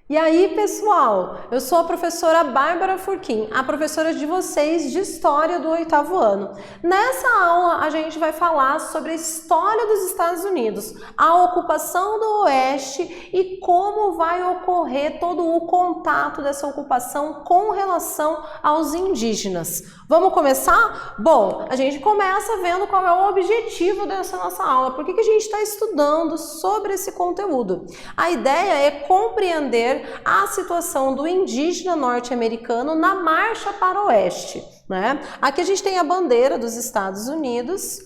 E aí, pessoal, eu sou a professora Bárbara Furquim, a professora de vocês de História do 8º ano. Nessa aula, a gente vai falar sobre a história dos Estados Unidos, a ocupação do Oeste e como vai ocorrer todo o contato dessa ocupação com relação aos indígenas. Vamos começar? Bom, a gente começa vendo qual é o objetivo dessa nossa aula, por que a gente está estudando sobre esse conteúdo. A ideia é compreender a situação do indígena norte-americano na marcha para o oeste, né? Aqui a gente tem a bandeira dos Estados Unidos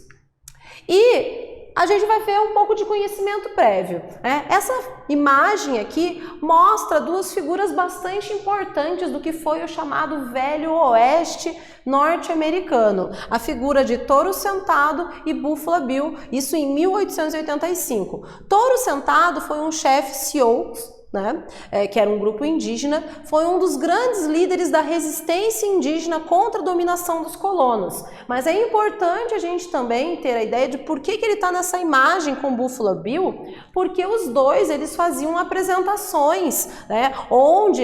e a gente vai ver um pouco de conhecimento prévio, né? Essa imagem aqui mostra duas figuras bastante importantes do que foi o chamado Velho Oeste norte-americano, a figura de Touro Sentado e Buffalo Bill, isso em 1885. Touro Sentado foi um chefe Sioux, né, que era um grupo indígena, foi um dos grandes líderes da resistência indígena contra a dominação dos colonos. Mas é importante a gente também ter a ideia de por que ele está nessa imagem com Buffalo Bill, porque os dois eles faziam apresentações, né,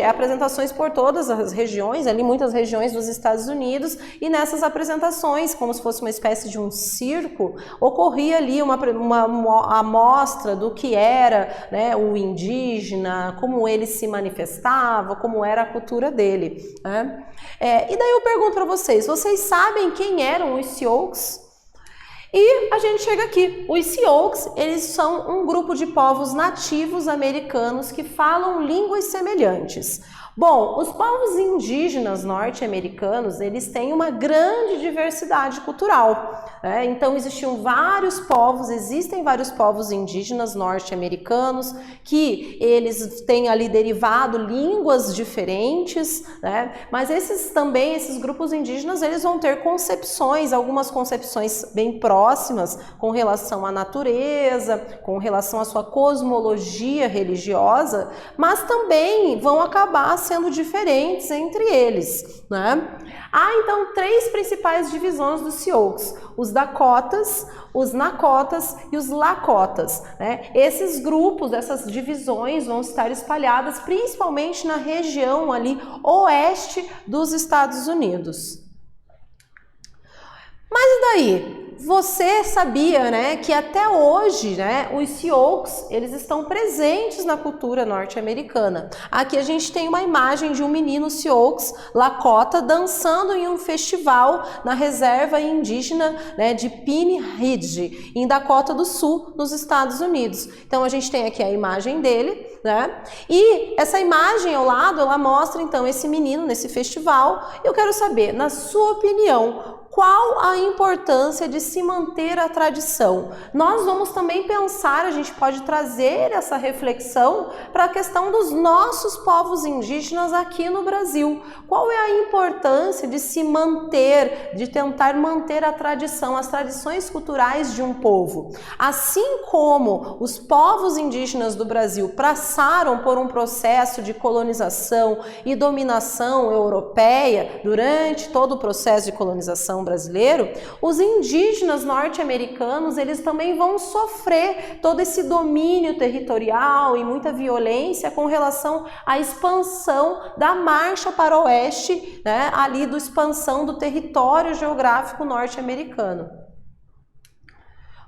apresentações por todas as regiões, ali muitas regiões dos Estados Unidos, e nessas apresentações, como se fosse uma espécie de um circo, ocorria ali uma amostra do que era, né, o indígena, como ele se manifestava, como era a cultura dele, né? E daí eu pergunto para vocês sabem quem eram os Sioux? E a gente chega aqui, os Sioux, eles são um grupo de povos nativos americanos que falam línguas semelhantes. Bom, os povos indígenas norte-americanos, eles têm uma grande diversidade cultural, né? Então existem vários povos indígenas norte-americanos que eles têm ali derivado línguas diferentes, né? Mas esses grupos indígenas, eles vão ter algumas concepções bem próximas com relação à natureza, com relação à sua cosmologia religiosa, mas também vão acabar sendo diferentes entre eles, né? Há então três principais divisões dos Sioux: os Dakotas, os Nakotas e os Lakotas, né? Esses grupos, essas divisões vão estar espalhadas principalmente na região ali oeste dos Estados Unidos. Mas e daí? Você sabia, né, que até hoje, né, os Sioux, eles estão presentes na cultura norte-americana. Aqui a gente tem uma imagem de um menino Sioux, Lakota, dançando em um festival na reserva indígena, né, de Pine Ridge, em Dakota do Sul, nos Estados Unidos. Então a gente tem aqui a imagem dele, né? E essa imagem ao lado, ela mostra então esse menino nesse festival. Eu quero saber, na sua opinião, qual a importância de se manter a tradição? Nós vamos também pensar, a gente pode trazer essa reflexão para a questão dos nossos povos indígenas aqui no Brasil. Qual é a importância de se manter, de tentar manter a tradição, as tradições culturais de um povo? Assim como os povos indígenas do Brasil passaram por um processo de colonização e dominação europeia durante todo o processo de colonização brasileiro, os indígenas norte-americanos, eles também vão sofrer todo esse domínio territorial e muita violência com relação à expansão da marcha para o oeste, né, ali da expansão do território geográfico norte-americano.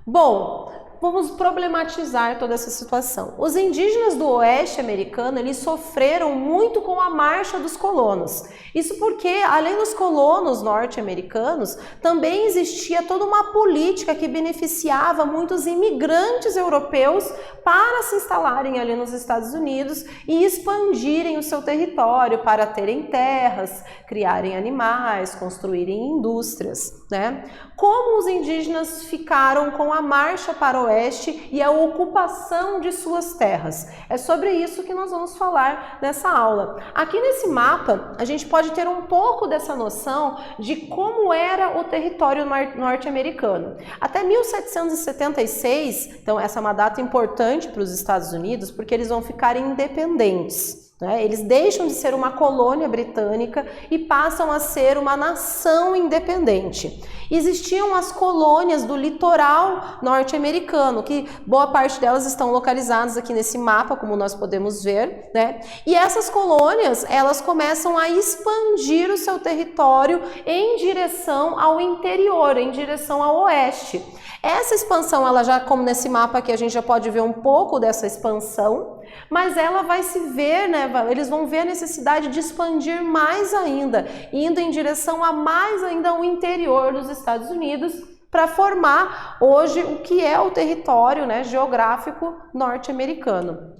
Bom, vamos problematizar toda essa situação. Os indígenas do oeste americano, eles sofreram muito com a marcha dos colonos. Isso porque, além dos colonos norte-americanos, também existia toda uma política que beneficiava muitos imigrantes europeus para se instalarem ali nos Estados Unidos e expandirem o seu território para terem terras, criarem animais, construírem indústrias, né? Como os indígenas ficaram com a marcha para o oeste e a ocupação de suas terras? É sobre isso que nós vamos falar nessa aula. Aqui nesse mapa, a gente pode ter um pouco dessa noção de como era o território norte-americano. Até 1776, então essa é uma data importante para os Estados Unidos, porque eles vão ficar independentes, né? Eles deixam de ser uma colônia britânica e passam a ser uma nação independente. Existiam as colônias do litoral norte-americano, que boa parte delas estão localizadas aqui nesse mapa, como nós podemos ver, né? E essas colônias, elas começam a expandir o seu território em direção ao interior, em direção ao oeste. Essa expansão, ela já, como nesse mapa aqui, a gente já pode ver um pouco dessa expansão, mas ela vai se ver, né? Eles vão ver a necessidade de expandir mais ainda, indo em direção a mais ainda ao interior dos Estados Unidos, para formar hoje o que é o território, né, geográfico norte-americano.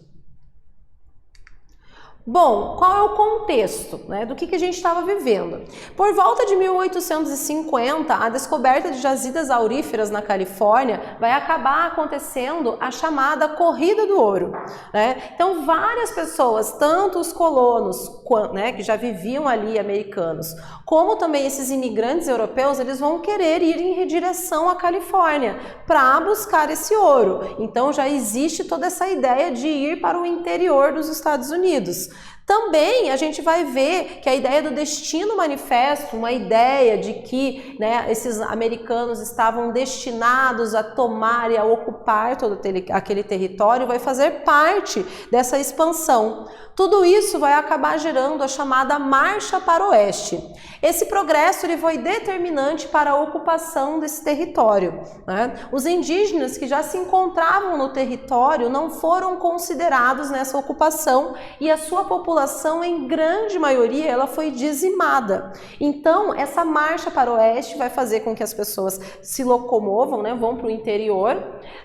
Bom, qual é o contexto, né, do que a gente estava vivendo? Por volta de 1850, a descoberta de jazidas auríferas na Califórnia vai acabar acontecendo a chamada Corrida do Ouro, né? Então, várias pessoas, tanto os colonos, né, que já viviam ali, americanos, como também esses imigrantes europeus, eles vão querer ir em direção à Califórnia para buscar esse ouro. Então, já existe toda essa ideia de ir para o interior dos Estados Unidos. Também a gente vai ver que a ideia do destino manifesto, uma ideia de que, né, esses americanos estavam destinados a tomar e a ocupar todo aquele território, vai fazer parte dessa expansão. Tudo isso vai acabar gerando a chamada Marcha para o Oeste. Esse progresso ele foi determinante para a ocupação desse território, né? Os indígenas que já se encontravam no território não foram considerados nessa ocupação e a sua população, em grande maioria, ela foi dizimada. Então, essa marcha para o oeste vai fazer com que as pessoas se locomovam, né? Vão para o interior.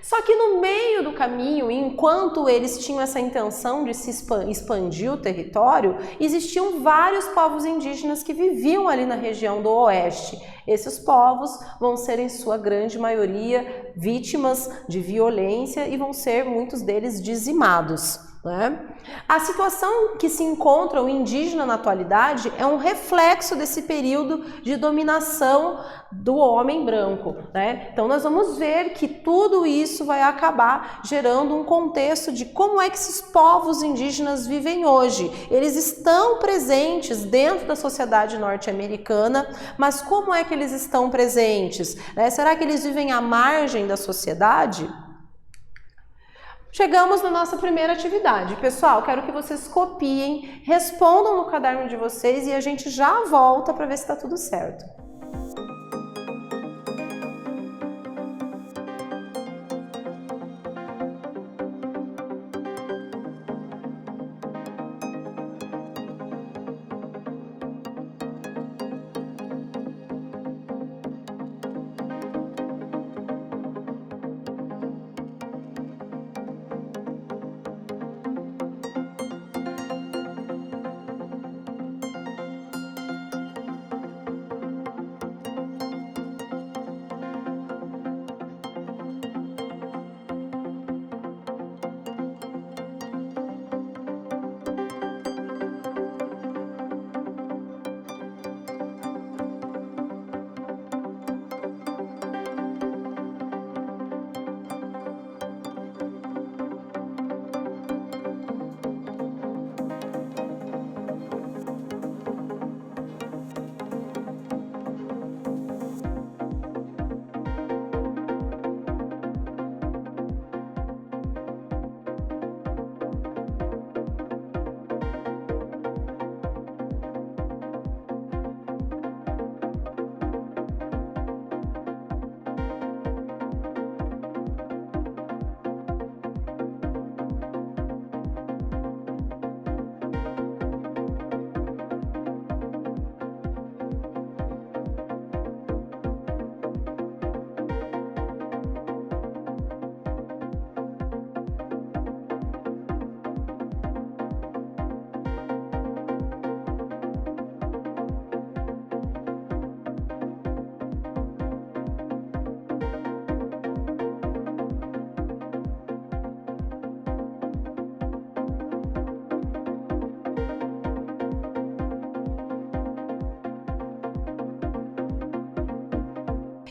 Só que no meio do caminho, enquanto eles tinham essa intenção de se expandir o território, existiam vários povos indígenas que viviam ali na região do oeste. Esses povos vão ser, em sua grande maioria, vítimas de violência e vão ser, muitos deles, dizimados, né? A situação que se encontra o indígena na atualidade é um reflexo desse período de dominação do homem branco, né? Então nós vamos ver que tudo isso vai acabar gerando um contexto de como é que esses povos indígenas vivem hoje. Eles estão presentes dentro da sociedade norte-americana, mas como é que eles estão presentes, né? Será que eles vivem à margem da sociedade? Chegamos na nossa primeira atividade. Pessoal, quero que vocês copiem, respondam no caderno de vocês e a gente já volta para ver se está tudo certo.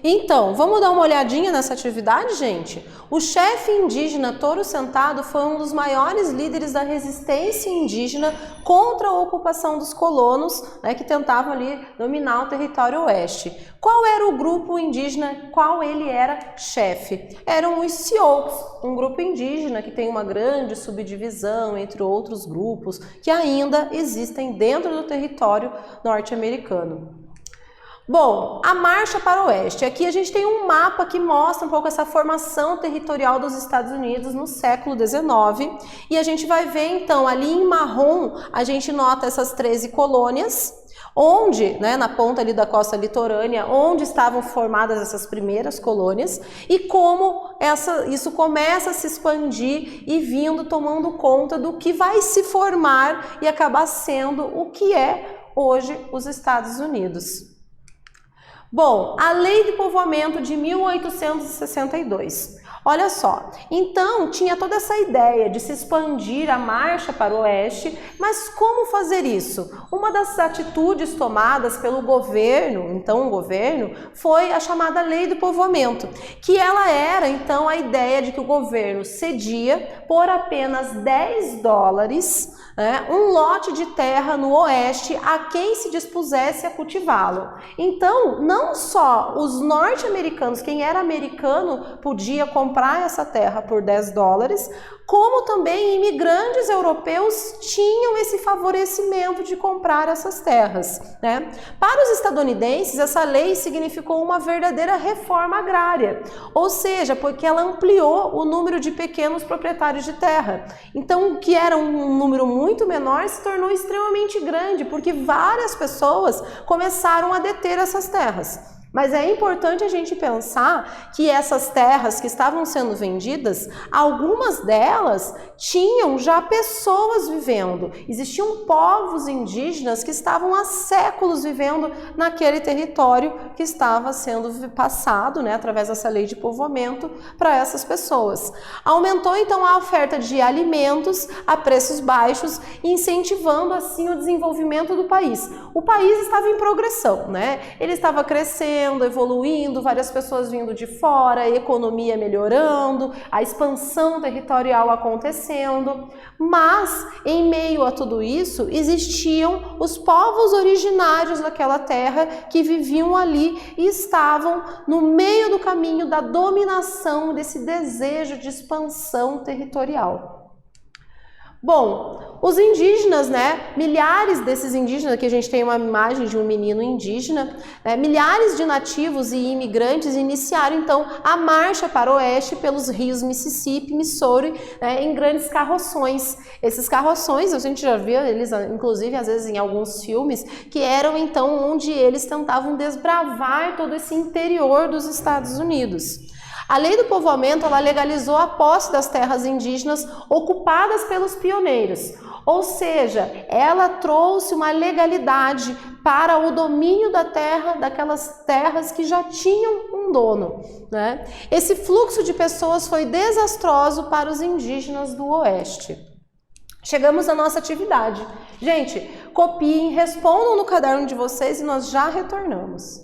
Então, vamos dar uma olhadinha nessa atividade, gente? O chefe indígena Touro Sentado foi um dos maiores líderes da resistência indígena contra a ocupação dos colonos, né, que tentavam ali dominar o território oeste. Qual era o grupo indígena, qual ele era chefe? Eram os Sioux, um grupo indígena que tem uma grande subdivisão entre outros grupos que ainda existem dentro do território norte-americano. Bom, a marcha para o oeste. Aqui a gente tem um mapa que mostra um pouco essa formação territorial dos Estados Unidos no século XIX. E a gente vai ver, então, ali em marrom, a gente nota essas 13 colônias, onde, né, na ponta ali da costa litorânea, onde estavam formadas essas primeiras colônias, e como isso começa a se expandir e vindo tomando conta do que vai se formar e acabar sendo o que é hoje os Estados Unidos. Bom, a Lei de Povoamento de 1862. Olha só, então tinha toda essa ideia de se expandir a marcha para o oeste, mas como fazer isso? Uma das atitudes tomadas pelo governo, então o governo, foi a chamada Lei do Povoamento, que ela era então a ideia de que o governo cedia por apenas $10, né, um lote de terra no oeste a quem se dispusesse a cultivá-lo. Então, não só os norte-americanos, quem era americano, podia comprar essa terra por $10, como também imigrantes europeus tinham esse favorecimento de comprar essas terras, né? Para os estadunidenses, essa lei significou uma verdadeira reforma agrária, ou seja, porque ela ampliou o número de pequenos proprietários de terra. Então, o que era um número muito menor se tornou extremamente grande, porque várias pessoas começaram a deter essas terras. Mas é importante a gente pensar que essas terras que estavam sendo vendidas, algumas delas tinham já pessoas vivendo. Existiam povos indígenas que estavam há séculos vivendo naquele território que estava sendo passado, né, através dessa lei de povoamento para essas pessoas. Aumentou então a oferta de alimentos a preços baixos, incentivando assim o desenvolvimento do país. O país estava em progressão, né? Ele estava crescendo, evoluindo, várias pessoas vindo de fora, a economia melhorando, a expansão territorial acontecendo, mas em meio a tudo isso existiam os povos originários daquela terra que viviam ali e estavam no meio do caminho da dominação desse desejo de expansão territorial. Bom, os indígenas, né, milhares desses indígenas, aqui a gente tem uma imagem de um menino indígena, né, milhares de nativos e imigrantes iniciaram então a marcha para o oeste pelos rios Mississippi, Missouri, né, em grandes carroções. Esses carroções, a gente já viu eles, inclusive às vezes em alguns filmes, que eram então onde eles tentavam desbravar todo esse interior dos Estados Unidos. A lei do povoamento ela legalizou a posse das terras indígenas ocupadas pelos pioneiros, ou seja, ela trouxe uma legalidade para o domínio da terra, daquelas terras que já tinham um dono, né? Esse fluxo de pessoas foi desastroso para os indígenas do oeste. Chegamos à nossa atividade. Gente, copiem, respondam no caderno de vocês e nós já retornamos.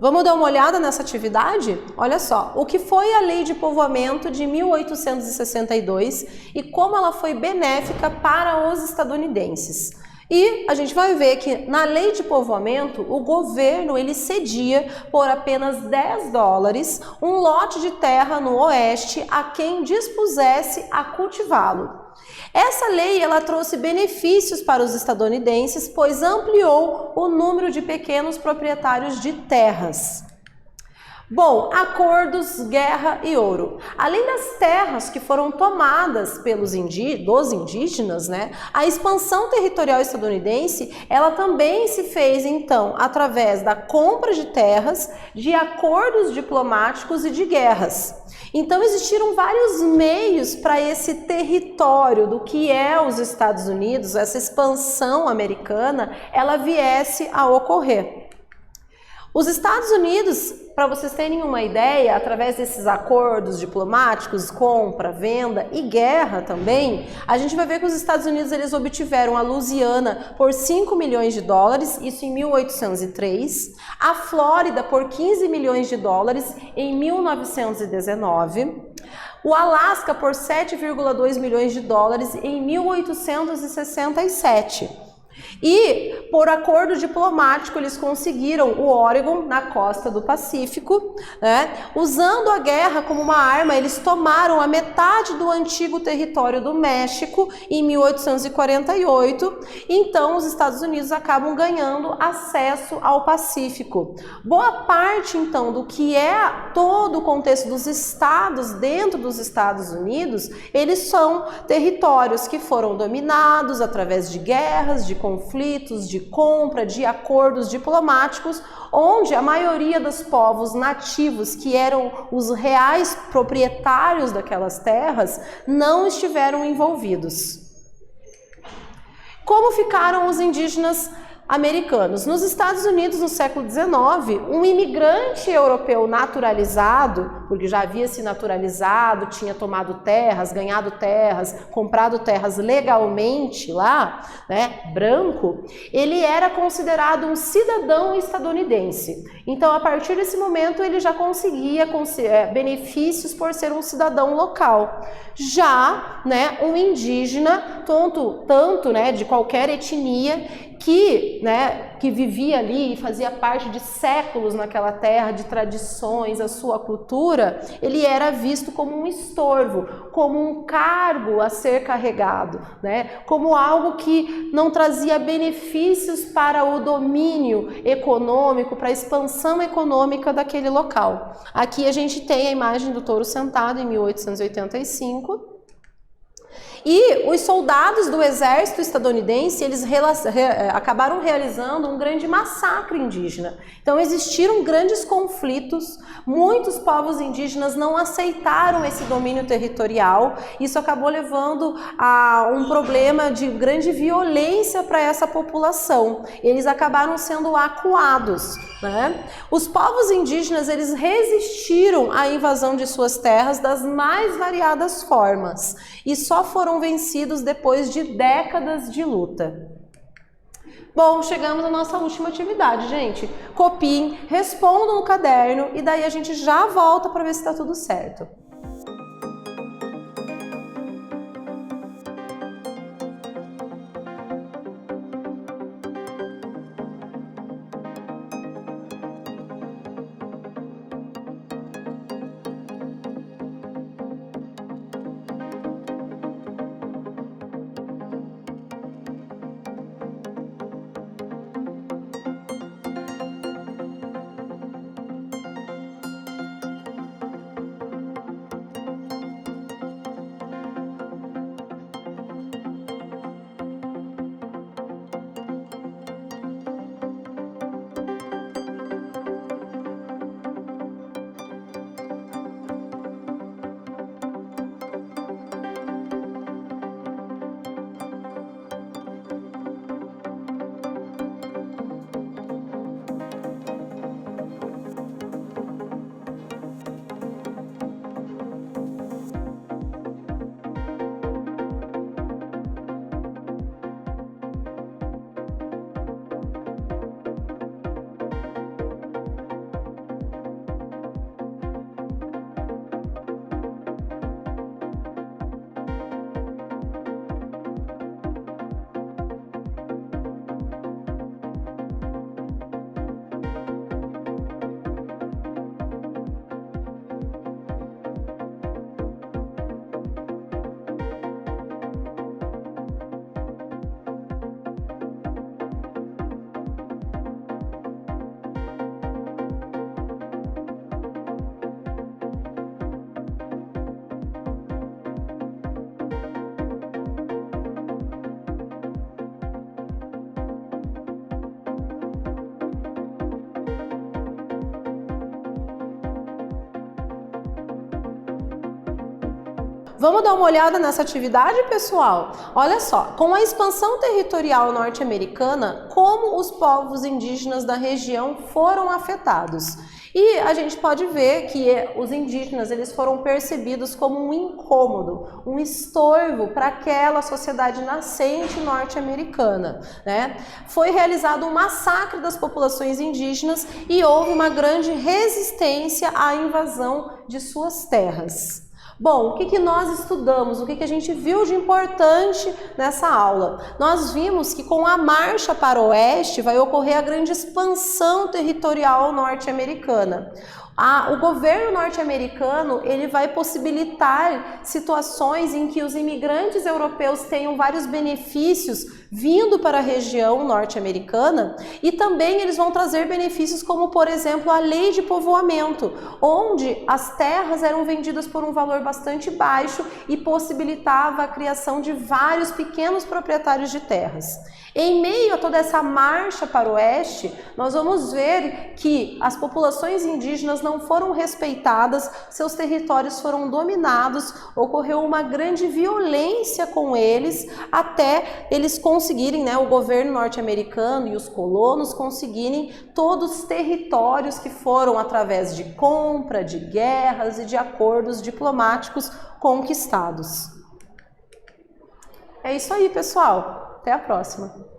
Vamos dar uma olhada nessa atividade? Olha só, o que foi a Lei de Povoamento de 1862 e como ela foi benéfica para os estadunidenses. E a gente vai ver que na Lei de Povoamento, o governo ele cedia por apenas $10 um lote de terra no oeste a quem dispusesse a cultivá-lo. Essa lei ela trouxe benefícios para os estadunidenses, pois ampliou o número de pequenos proprietários de terras. Bom, acordos, guerra e ouro. Além das terras que foram tomadas dos indígenas, né, a expansão territorial estadunidense, ela também se fez, então, através da compra de terras, de acordos diplomáticos e de guerras. Então, existiram vários meios para esse território do que é os Estados Unidos, essa expansão americana, ela viesse a ocorrer. Os Estados Unidos, para vocês terem uma ideia, através desses acordos diplomáticos, compra, venda e guerra também, a gente vai ver que os Estados Unidos eles obtiveram a Louisiana por $5 milhões, isso em 1803, a Flórida por $15 milhões em 1919, o Alasca por $7,2 milhões em 1867. E, por acordo diplomático, eles conseguiram o Oregon na costa do Pacífico, né? Usando a guerra como uma arma, eles tomaram a metade do antigo território do México em 1848. Então, os Estados Unidos acabam ganhando acesso ao Pacífico. Boa parte, então, do que é todo o contexto dos estados dentro dos Estados Unidos, eles são territórios que foram dominados através de guerras, de conflitos, de compra, de acordos diplomáticos, onde a maioria dos povos nativos, que eram os reais proprietários daquelas terras, não estiveram envolvidos. Como ficaram os indígenas americanos? Nos Estados Unidos, no século XIX, um imigrante europeu naturalizado, porque já havia se naturalizado, tinha tomado terras, ganhado terras, comprado terras legalmente lá, né, branco, ele era considerado um cidadão estadunidense. Então, a partir desse momento, ele já conseguia benefícios por ser um cidadão local. Já, né, um indígena, tanto né, de qualquer etnia, que vivia ali e fazia parte de séculos naquela terra, de tradições, a sua cultura, ele era visto como um estorvo, como um cargo a ser carregado, né? Como algo que não trazia benefícios para o domínio econômico, para a expansão econômica daquele local. Aqui a gente tem a imagem do touro sentado em 1885. E os soldados do exército estadunidense, eles acabaram realizando um grande massacre indígena. Então existiram grandes conflitos, muitos povos indígenas não aceitaram esse domínio territorial, isso acabou levando a um problema de grande violência para essa população. Eles acabaram sendo acuados, né? Os povos indígenas, eles resistiram à invasão de suas terras das mais variadas formas e só foram vencidos depois de décadas de luta. Bom, chegamos à nossa última atividade, gente. Copiem, respondam no caderno e daí a gente já volta para ver se está tudo certo. Vamos dar uma olhada nessa atividade, pessoal? Olha só, com a expansão territorial norte-americana, como os povos indígenas da região foram afetados? E a gente pode ver que os indígenas eles foram percebidos como um incômodo, um estorvo para aquela sociedade nascente norte-americana, né? Foi realizado um massacre das populações indígenas e houve uma grande resistência à invasão de suas terras. Bom, o que nós estudamos? O que a gente viu de importante nessa aula? Nós vimos que com a marcha para o oeste vai ocorrer a grande expansão territorial norte-americana. O governo norte-americano ele vai possibilitar situações em que os imigrantes europeus tenham vários benefícios vindo para a região norte-americana e também eles vão trazer benefícios como, por exemplo, a lei de povoamento, onde as terras eram vendidas por um valor bastante baixo e possibilitava a criação de vários pequenos proprietários de terras. Em meio a toda essa marcha para o oeste, nós vamos ver que as populações indígenas não foram respeitadas, seus territórios foram dominados, ocorreu uma grande violência com eles, até eles conseguirem, né, o governo norte-americano e os colonos conseguirem todos os territórios que foram através de compra, de guerras e de acordos diplomáticos conquistados. É isso aí, pessoal. Até a próxima!